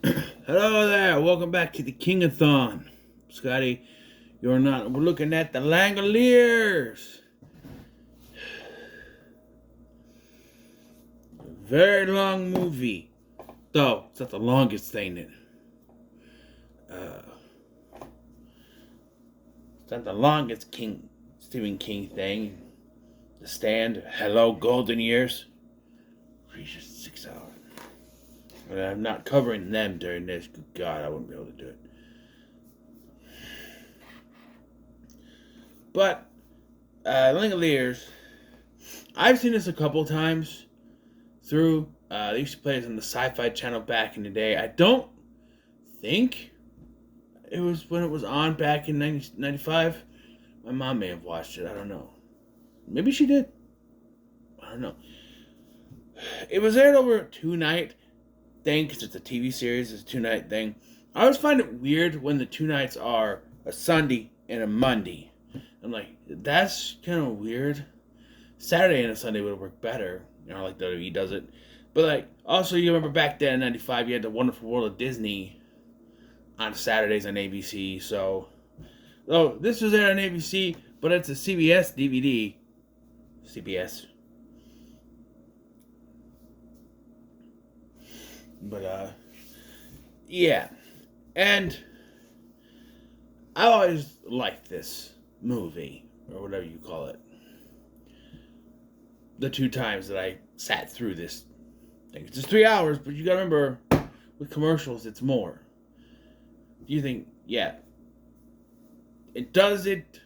Hello there, welcome back to the King-A-Thon. Scotty, you're not. We're looking at the Langoliers. Very long movie. Though, it's not the longest thing. Uh, it's not the longest Stephen King thing. The Stand, Hello Golden Years. Just 6 hours. But I'm not covering them during this. Good God, I wouldn't be able to do it. But, Langoliers, I've seen this a couple times through. They used to play this on the Sci-Fi Channel back in the day. I don't think it was when it was on back in 1995. My mom may have watched it. I don't know. Maybe she did. I don't know. It was aired over a two-night thing because it's a TV series. It's a two-night thing. I always find it weird when the two nights are a Sunday and a Monday. I'm like, that's kind of weird. Saturday and a Sunday would have worked better. Like WWE does it. But like, also you remember back then in '95, you had the Wonderful World of Disney on Saturdays on ABC. So, this was aired on ABC, but it's a CBS DVD. CBS. But yeah, and I always liked this movie or whatever you call it. The two times that I sat through this thing. It's just 3 hours, but you gotta remember, with commercials, it's more. Do you think, yeah, does it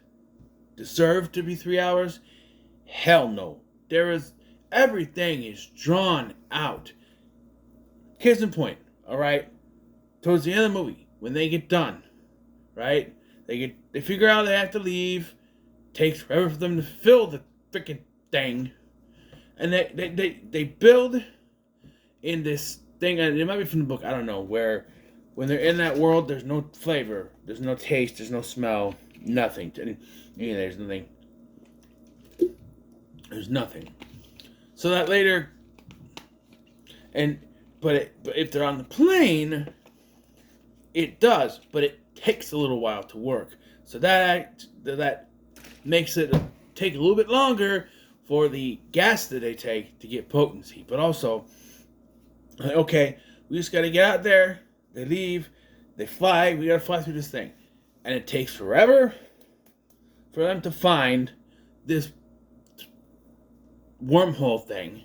deserve to be 3 hours? Hell no. Everything is drawn out. Case in point, alright? Towards the end of the movie, when they get done, right? They figure out they have to leave. Takes forever for them to fill the freaking thing. And they build in this thing, and it might be from the book, I don't know, where when they're in that world, there's no flavor, there's no taste, there's no smell, nothing. There's nothing. There's nothing. So that later, but if they're on the plane, it does, but it takes a little while to work. So that makes it take a little bit longer for the gas that they take to get potency. But also, okay, we just got to get out there. They leave. They fly. We got to fly through this thing. And it takes forever for them to find this wormhole thing.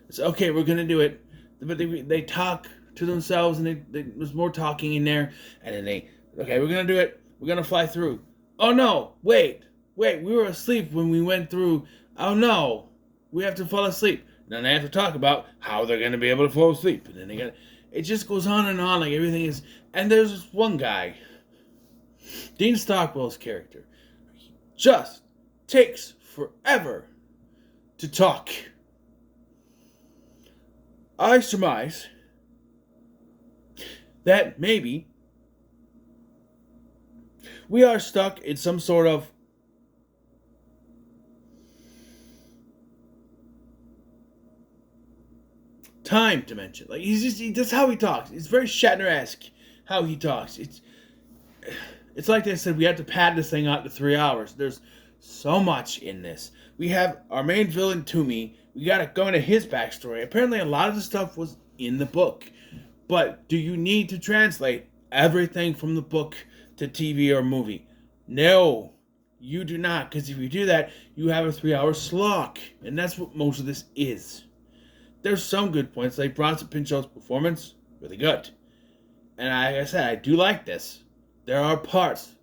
It's okay, we're going to do it. But they talk to themselves, and there's more talking in there. And then okay, we're going to do it. We're going to fly through. Oh, no, wait, we were asleep when we went through. Oh no, we have to fall asleep. Then they have to talk about how they're going to be able to fall asleep. And then it just goes on and on, like everything is. And there's this one guy, Dean Stockwell's character. He just takes forever to talk. I surmise that maybe we are stuck in some sort of time dimension. Like that's how he talks. It's very Shatner-esque how he talks. It's like they said, we have to pad this thing out to 3 hours. There's so much in this. We have our main villain Toomey. We gotta go into his backstory. Apparently a lot of the stuff was in the book. But do you need to translate everything from the book to TV or movie? No, you do not. Because if you do that, you have a 3 hour slog. And that's what most of this is. There's some good points, like Bronson Pinchot's performance, really good. And like I said, I do like this. There are parts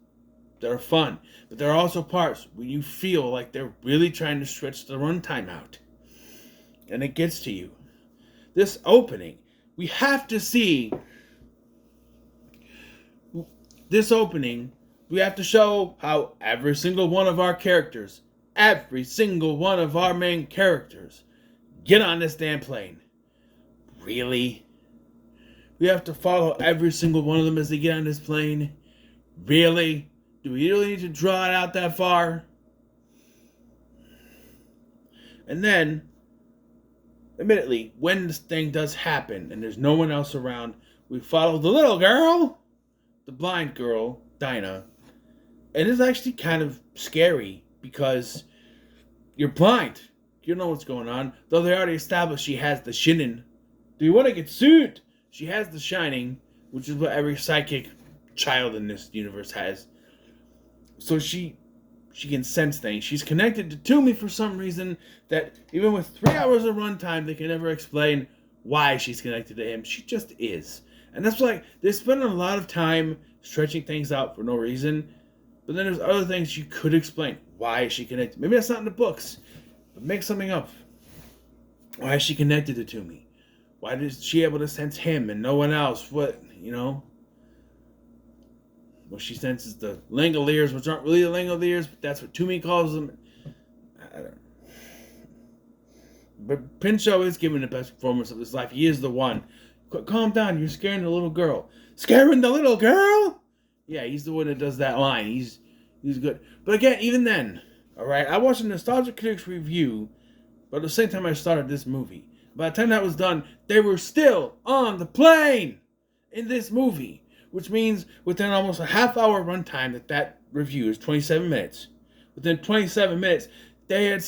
that are fun, but there are also parts where you feel like they're really trying to stretch the runtime out. And it gets to you. This opening, we have to see this opening. We have to show how every single one of our characters, every single one of our main characters, get on this damn plane. Really? We have to follow every single one of them as they get on this plane? Really? Do we really need to draw it out that far? And then, admittedly, when this thing does happen and there's no one else around, we follow the little girl, the blind girl, Dinah. And it's actually kind of scary because you're blind. You don't know what's going on. Though they already established she has the shinin. Do you want to get sued? She has the shining, which is what every psychic child in this universe has. So she can sense things. She's connected to Toomey for some reason that even with 3 hours of runtime, they can never explain why she's connected to him. She just is. And that's like, they spend a lot of time stretching things out for no reason. But then there's other things you could explain. Why is she connected? Maybe that's not in the books. But make something up. Why is she connected to Toomey? Why is she able to sense him and no one else? What, you know? Well, she senses the Langoliers, which aren't really the Langoliers, but that's what Toomey calls them. I don't know. But Pinchot is giving the best performance of his life. He is the one. Calm down, you're scaring the little girl. Scaring the little girl? Yeah, he's the one that does that line. He's good. But again, even then, alright, I watched a Nostalgia Critics review, but at the same time I started this movie. By the time that was done, they were still on the plane in this movie. Which means within almost a half-hour runtime that review is 27 minutes. Within 27 minutes, they had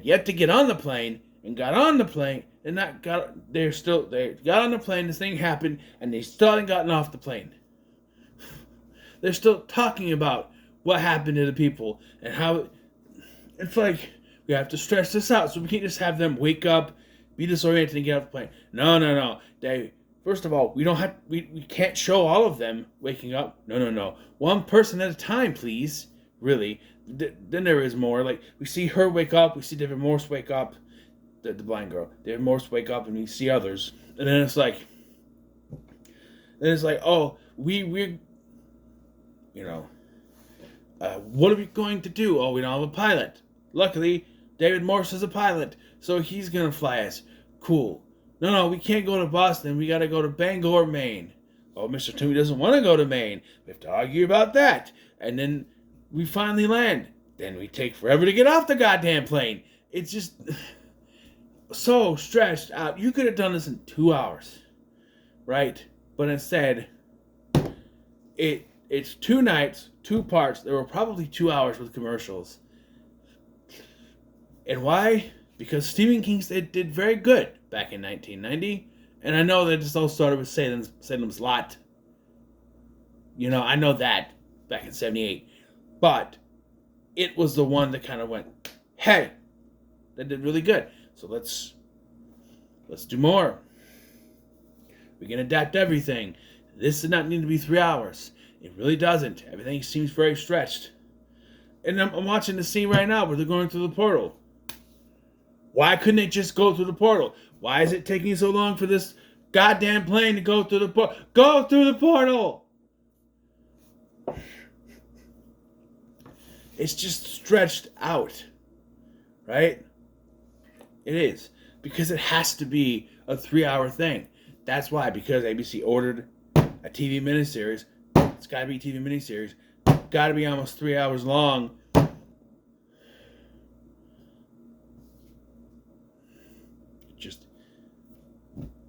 yet to get on the plane and got on the plane and they got on the plane. This thing happened and they still hadn't gotten off the plane. They're still talking about what happened to the people and how it's like we have to stretch this out so we can't just have them wake up, be disoriented, and get off the plane. No. First of all, we can't show all of them waking up. No. One person at a time, please. Really. Then there is more. Like, we see her wake up. We see David Morse wake up. The blind girl. David Morse wake up, and we see others. And then it's like, oh, we're, you know, what are we going to do? Oh, we don't have a pilot. Luckily, David Morse is a pilot, so he's going to fly us. Cool. No, we can't go to Boston. We got to go to Bangor, Maine. Oh, Mr. Toomey doesn't want to go to Maine. We have to argue about that. And then we finally land. Then we take forever to get off the goddamn plane. It's just so stretched out. You could have done this in 2 hours, right? But instead, it's 2 nights, 2 parts. There were probably 2 hours with commercials. And why? Because Stephen King did very good back in 1990. And I know that this all started with Salem's Lot. You know, I know that back in 78. But it was the one that kind of went, hey, that did really good. So let's do more. We can adapt everything. This does not need to be 3 hours. It really doesn't. Everything seems very stretched. And I'm watching the scene right now where they're going through the portal. Why couldn't they just go through the portal? Why is it taking so long for this goddamn plane to go through the portal? Go through the portal! It's just stretched out. Right? It is. Because it has to be a 3-hour thing. That's why. Because ABC ordered a TV miniseries. It's got to be a TV miniseries. Got to be almost 3 hours long. Just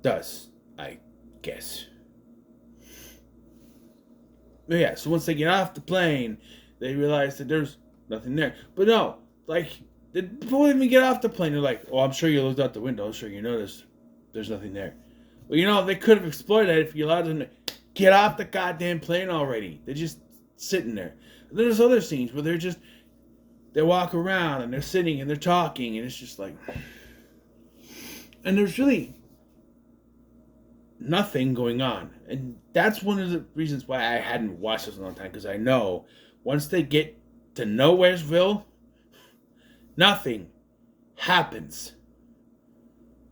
does, I guess. But yeah, so once they get off the plane, they realize that there's nothing there. But no, like, before they even get off the plane, they're like, oh, I'm sure you looked out the window. I'm sure you noticed there's nothing there. Well, you know, they could have exploited that if you allowed them to get off the goddamn plane already. They're just sitting there. And then there's other scenes where they walk around and they're sitting and they're talking, and it's just like... And there's really nothing going on. And that's one of the reasons why I hadn't watched this in a long time. Because I know once they get to Nowheresville, nothing happens.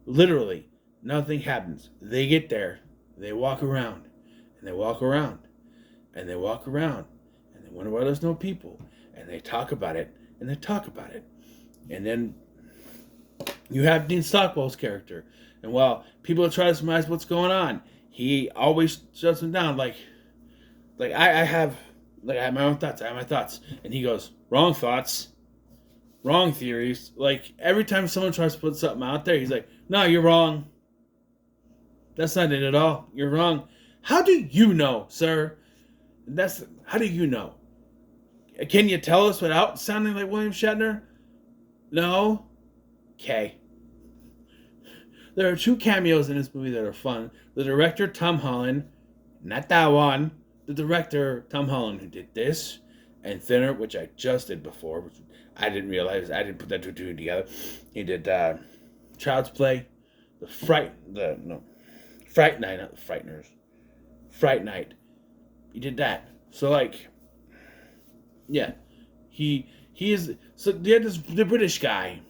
Literally, nothing happens. They get there. They walk around. And they walk around. And they walk around. And they wonder why there's no people. And they talk about it. And they talk about it. And then... you have Dean Stockwell's character. And while people try to surmise what's going on, he always shuts them down. Like I have my own thoughts. I have my thoughts. And he goes, wrong thoughts. Wrong theories. Like, every time someone tries to put something out there, he's like, no, you're wrong. That's not it at all. You're wrong. How do you know, sir? How do you know? Can you tell us without sounding like William Shatner? No? Okay. There are 2 cameos in this movie that are fun. The director, Tom Holland, not that one. The director, Tom Holland, who did this, and Thinner, which I just did before, which I didn't realize. I didn't put that two together. He did Child's Play, Fright Night, not the Frighteners. Fright Night. He did that. So, like, yeah. He is, so the British guy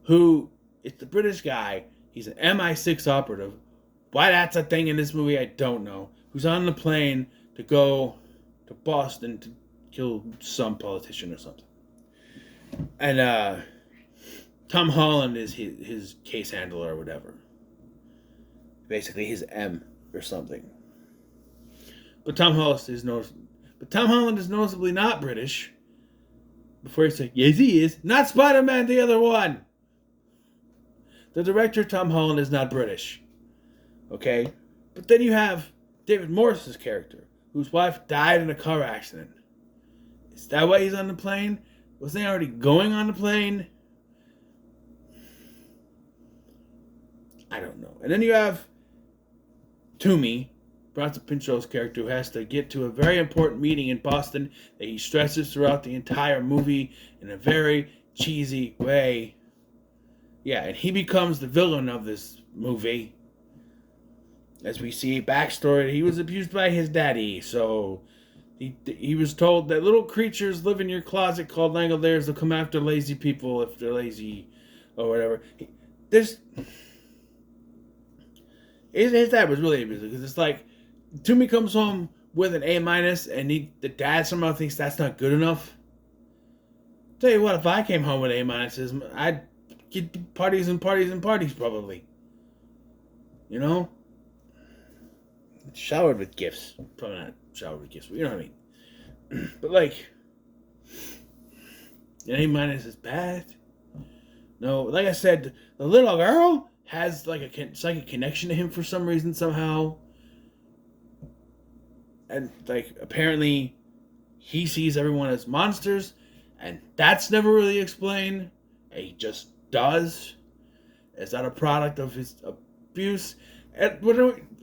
who is the British guy. He's an MI6 operative. Why that's a thing in this movie, I don't know. Who's on the plane to go to Boston to kill some politician or something. And Tom Holland is his case handler or whatever. Basically, his M or something. But Tom Holland is noticeably not British. Before you say, yes, he is. Not Spider-Man, the other one. The director, Tom Holland, is not British. Okay? But then you have David Morse's character, whose wife died in a car accident. Is that why he's on the plane? Was they already going on the plane? I don't know. And then you have Toomey, Bronson Pinchot's character, who has to get to a very important meeting in Boston that he stresses throughout the entire movie in a very cheesy way. Yeah, and he becomes the villain of this movie. As we see backstory, he was abused by his daddy, so he was told that little creatures live in your closet called Langoliers. They'll come after lazy people if they're lazy or whatever. His dad was really abusive because it's like Toomey comes home with an A-, and the dad somehow thinks that's not good enough. Tell you what, if I came home with A-, I'd get parties and parties and parties probably. You know? Showered with gifts. Probably not showered with gifts, but you know what I mean. But like, an A- is bad. No, like I said, the little girl has like a psychic connection to him for some reason somehow. And like, apparently he sees everyone as monsters, and that's never really explained. He just does. It's not a product of his abuse. And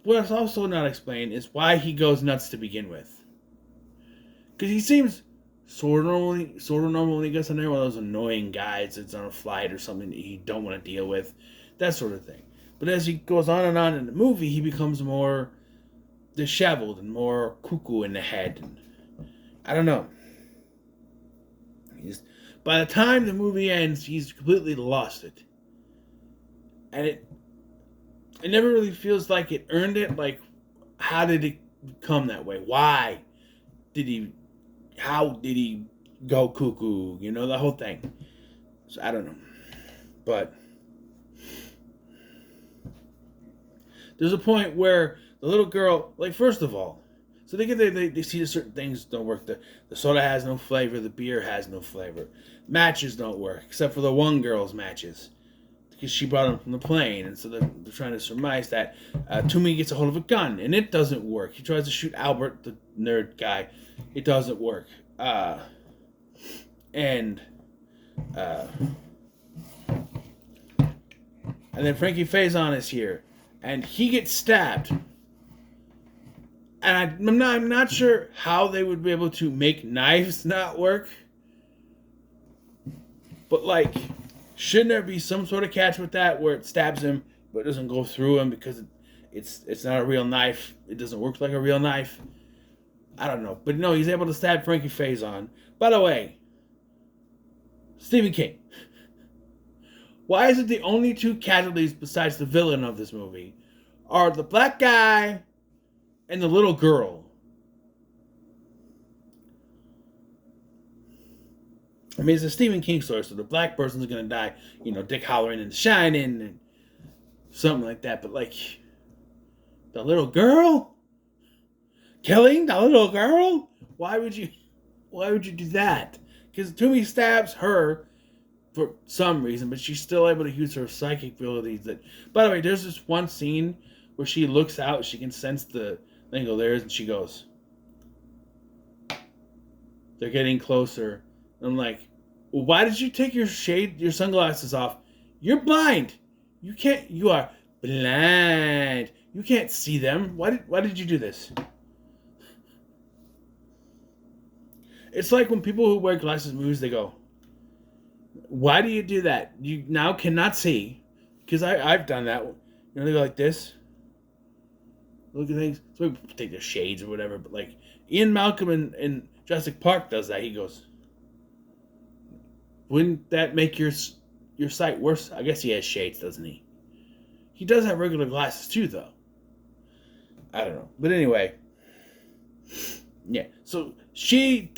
what's also not explained is why he goes nuts to begin with. Because he seems sort of normal when he gets on there, one of those annoying guys that's on a flight or something that you don't want to deal with. That sort of thing. But as he goes on and on in the movie, he becomes more disheveled and more cuckoo in the head. And I don't know. By the time the movie ends, he's completely lost it. And it never really feels like it earned it. Like, how did it become that way? Why how did he go cuckoo? You know, the whole thing. So I don't know. But there's a point where the little girl, like, first of all, so they see that certain things don't work. The soda has no flavor. The beer has no flavor. Matches don't work, except for the one girl's matches, because she brought them from the plane. And so they're trying to surmise that. Toomey gets a hold of a gun, and it doesn't work. He tries to shoot Albert, the nerd guy. It doesn't work. And then Frankie Faison is here, and he gets stabbed. And I'm not sure how they would be able to make knives not work. But, like, shouldn't there be some sort of catch with that where it stabs him but it doesn't go through him because it's not a real knife? It doesn't work like a real knife. I don't know. But no, he's able to stab Frankie Faison. By the way, Stephen King. Why is it the only 2 casualties besides the villain of this movie are the black guy and the little girl? I mean, it's a Stephen King story, so the black person's gonna die, you know, Dick Hallorann in The Shining and something like that. But, like, the little girl? Killing the little girl? Why would you do that? Because Toomey stabs her for some reason, but she's still able to use her psychic abilities. That, by the way, there's this one scene where she looks out, she can sense the Langoliers, and she goes, they're getting closer. And I'm like, well, why did you take your sunglasses off? You're blind. You are blind. You can't see them. Why did you do this? It's like when people who wear glasses movies, they go, why do you do that? You now cannot see. Because I've done that. They go like this. Look at things. So we take their shades or whatever. But like Ian Malcolm in Jurassic Park does that. He goes, wouldn't that make your sight worse? I guess he has shades, doesn't he? He does have regular glasses too, though. I don't know. But anyway. Yeah. So she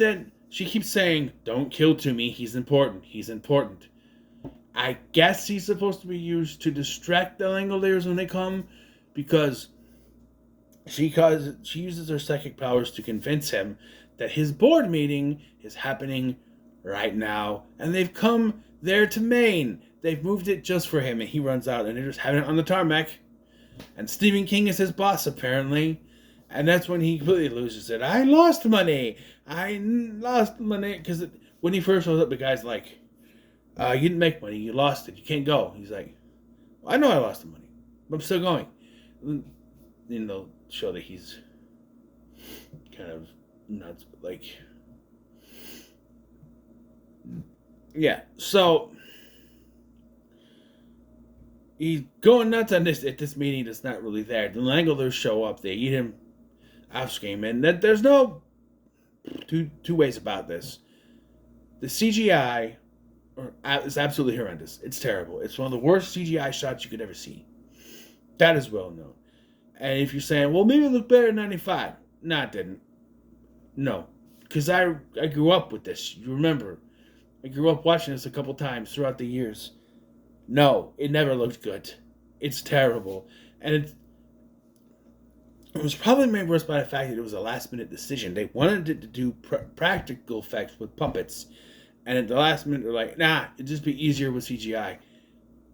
keeps saying, don't kill Toomey. He's important. He's important. I guess he's supposed to be used to distract the Langoliers when they come, because she uses her psychic powers to convince him that his board meeting is happening right now, and they've come there to Maine. They've moved it just for him, and he runs out, and they're just having it on the tarmac. And Stephen King is his boss, apparently. And that's when he completely loses it. I lost money. Because when he first shows up, the guy's like, you didn't make money. You lost it. You can't go. He's like, well, I know I lost the money, but I'm still going. And they'll show that he's kind of nuts. But like, yeah. So he's going nuts at this meeting that's not really there. The Langoliers show up. They eat him off screen, and there's no two ways about this. The CGI is absolutely horrendous. It's terrible. It's one of the worst CGI shots you could ever see. That is well known. And if you're saying, well, maybe it looked better in 95. No, it didn't. No. Because I grew up with this. You remember. I grew up watching this a couple times throughout the years. No, it never looked good. It's terrible. And it was probably made worse by the fact that it was a last-minute decision. They wanted it to do practical effects with puppets. And at the last minute, they're like, nah, it'd just be easier with CGI.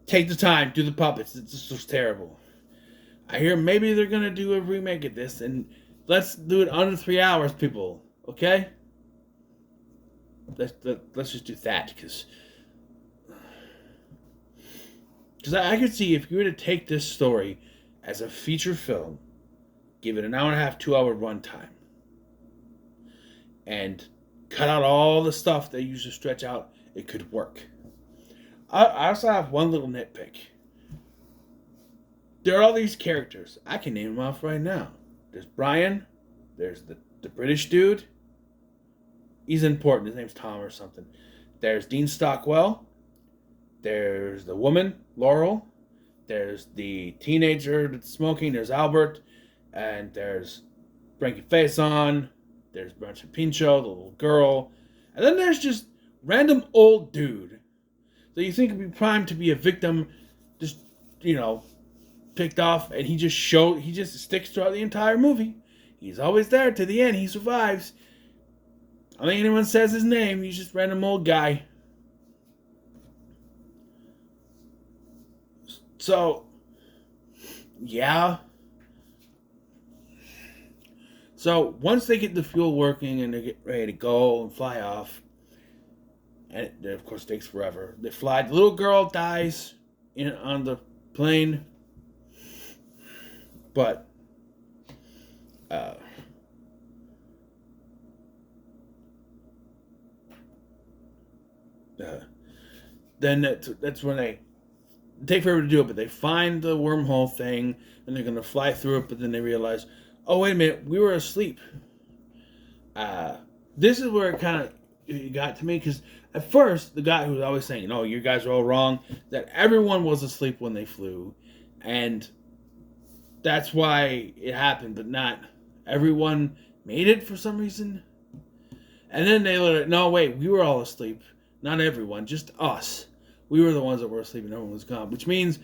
Take the time, do the puppets. It just looks terrible. I hear maybe they're going to do a remake of this, and let's do it under 3 hours, people. Okay? Let's just do that, because I could see if you were to take this story as a feature film, give it an hour and a half, 2 hour runtime, and cut out all the stuff they used to stretch out, it could work. I also have one little nitpick. There are all these characters. I can name them off right now. There's Brian. There's the British dude. He's important. His name's Tom or something. There's Dean Stockwell. There's the woman, Laurel. There's the teenager that's smoking. There's Albert. And there's Frankie Faison. There's Branch Pinchot, the little girl. And then there's just random old dude that you think would be primed to be a victim, just, picked off, and he just sticks throughout the entire movie. He's always there to the end. He survives. I don't think anyone says his name. He's just a random old guy. So, yeah. So, once they get the fuel working and they get ready to go and fly off, and it, of course, takes forever. They fly. The little girl dies on the plane. But, then that's when they take forever to do it. But they find the wormhole thing, and they're going to fly through it. But then they realize, oh, wait a minute, we were asleep. This is where it kind of got to me, because at first, the guy who was always saying, no, you guys are all wrong, that everyone was asleep when they flew, and that's why it happened, but not everyone made it for some reason. And then they let it, no, wait, we were all asleep. Not everyone, just us. We were the ones that were asleep and everyone was gone, which means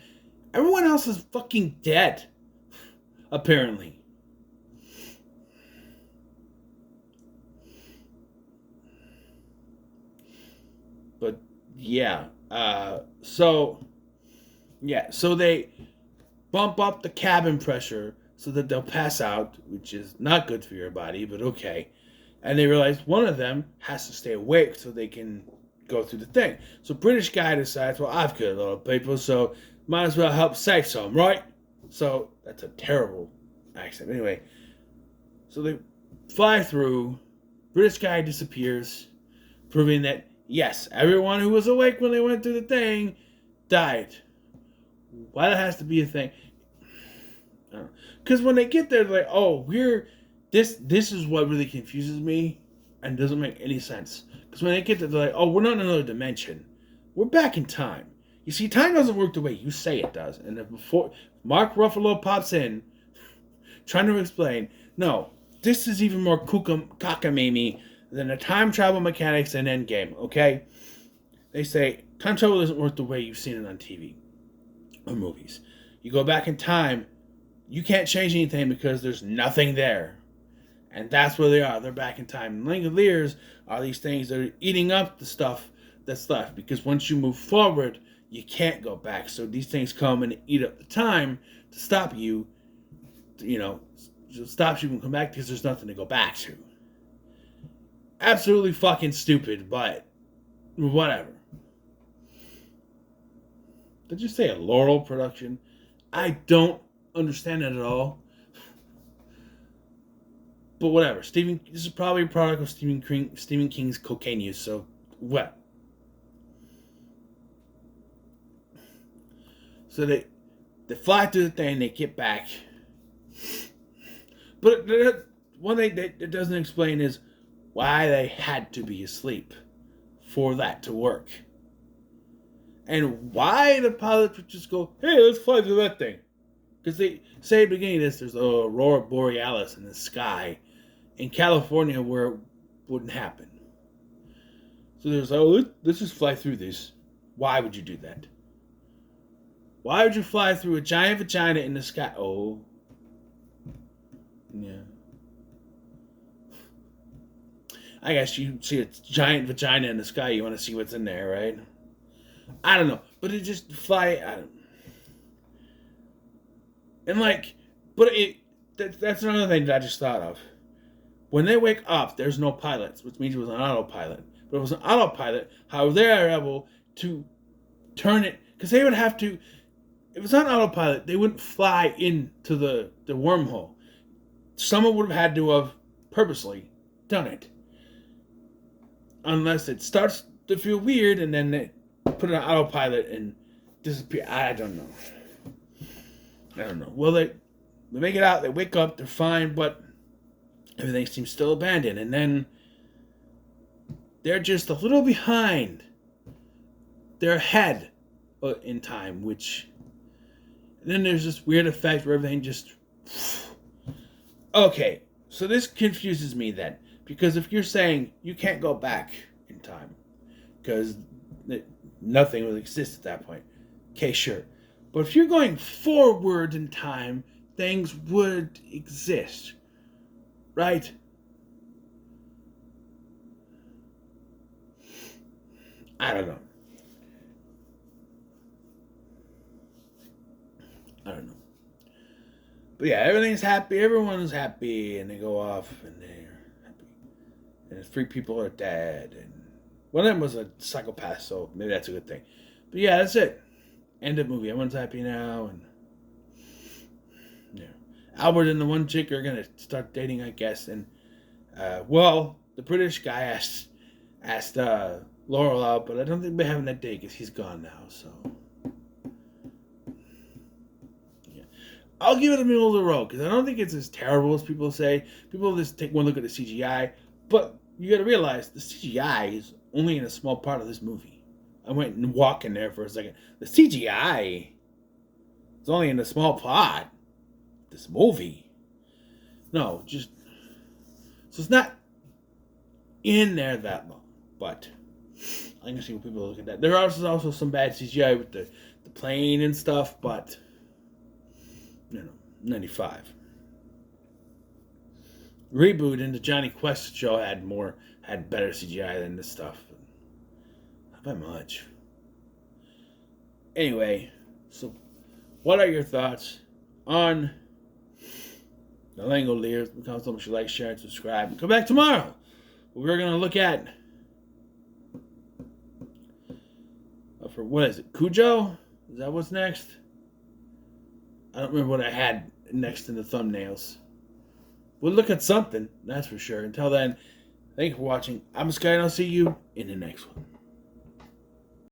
everyone else is fucking dead, apparently. But, yeah. So they bump up the cabin pressure so that they'll pass out, which is not good for your body, but okay. And they realize one of them has to stay awake so they can go through the thing. So British guy decides, well, I've got a lot of people, so might as well help save some, right? So that's a terrible accent. Anyway, so they fly through. British guy disappears, proving that, yes, everyone who was awake when they went through the thing died. Why that has to be a thing? Because when they get there, they're like, oh, we're this. This is what really confuses me and doesn't make any sense. Because when they get there, they're like, oh, we're not in another dimension. We're back in time. You see, time doesn't work the way you say it does. And then before Mark Ruffalo pops in, trying to explain, no, this is even more cockamamie than the time travel mechanics in Endgame, okay? They say time travel doesn't work the way you've seen it on TV or movies. You go back in time, you can't change anything because there's nothing there. And that's where they are. They're back in time. Langoliers are these things that are eating up the stuff that's left. Because once you move forward, you can't go back. So these things come and eat up the time to stop you. You know, stops you from coming back because there's nothing to go back to. Absolutely fucking stupid, but whatever. Did you say a Laurel production? I don't understand that at all. But whatever. This is probably a product of Stephen King's cocaine use, so what? So they fly through the thing, they get back. But one thing that it doesn't explain is why they had to be asleep for that to work. And why the pilots would just go, hey, let's fly through that thing. Because they say at the beginning of this, there's a aurora borealis in the sky in California where it wouldn't happen. So there's, let's just fly through this. Why would you do that? Why would you fly through a giant vagina in the sky? Oh. Yeah. I guess you see a giant vagina in the sky, you want to see what's in there, right? I don't know. But it just fly... And like... But that's another thing that I just thought of. When they wake up, there's no pilots, which means it was an autopilot. But it was an autopilot, how they're able to turn it... Because they would have to... If it's not autopilot, they wouldn't fly into the wormhole. Someone would have had to have purposely done it. Unless it starts to feel weird and then they put it on autopilot and disappear. I don't know. Well, they make it out, they wake up, they're fine, but everything seems still abandoned. And then they're just a little behind. They're ahead in time, which... And then there's this weird effect where everything just... Okay, so this confuses me then. Because if you're saying you can't go back in time, because nothing will exist at that point, okay, sure. But if you're going forward in time, things would exist, right? I don't know. But yeah, everything's happy, everyone's happy, and they go off and they're happy. And 3 people are dead, and one of them was a psychopath, so maybe that's a good thing. But yeah, that's it. End of movie. Everyone's happy now, and yeah. Albert and the one chick are gonna start dating, I guess, and well, the British guy asked Laurel out, but I don't think they're having that date because he's gone now, so... I'll give it a middle of the road because I don't think it's as terrible as people say. People just take one look at the CGI, but you got to realize the CGI is only in a small part of this movie. I went and walked in there for a second. The CGI is only in a small part of this movie. No, just so it's not in there that long. But I can see what people look at that. There are also some bad CGI with the plane and stuff, but. 95. Reboot into Johnny Quest show had better CGI than this stuff. Not by much. Anyway, so What are your thoughts on the Langoliers? Comment so much you like, share, and subscribe. Come back tomorrow. We're going to look at, for what is it, Cujo? Is that what's next? I don't remember what I had next in the thumbnails. We'll look at something, that's for sure. Until then, thank you for watching. I'm Sky, and I'll see you in the next one.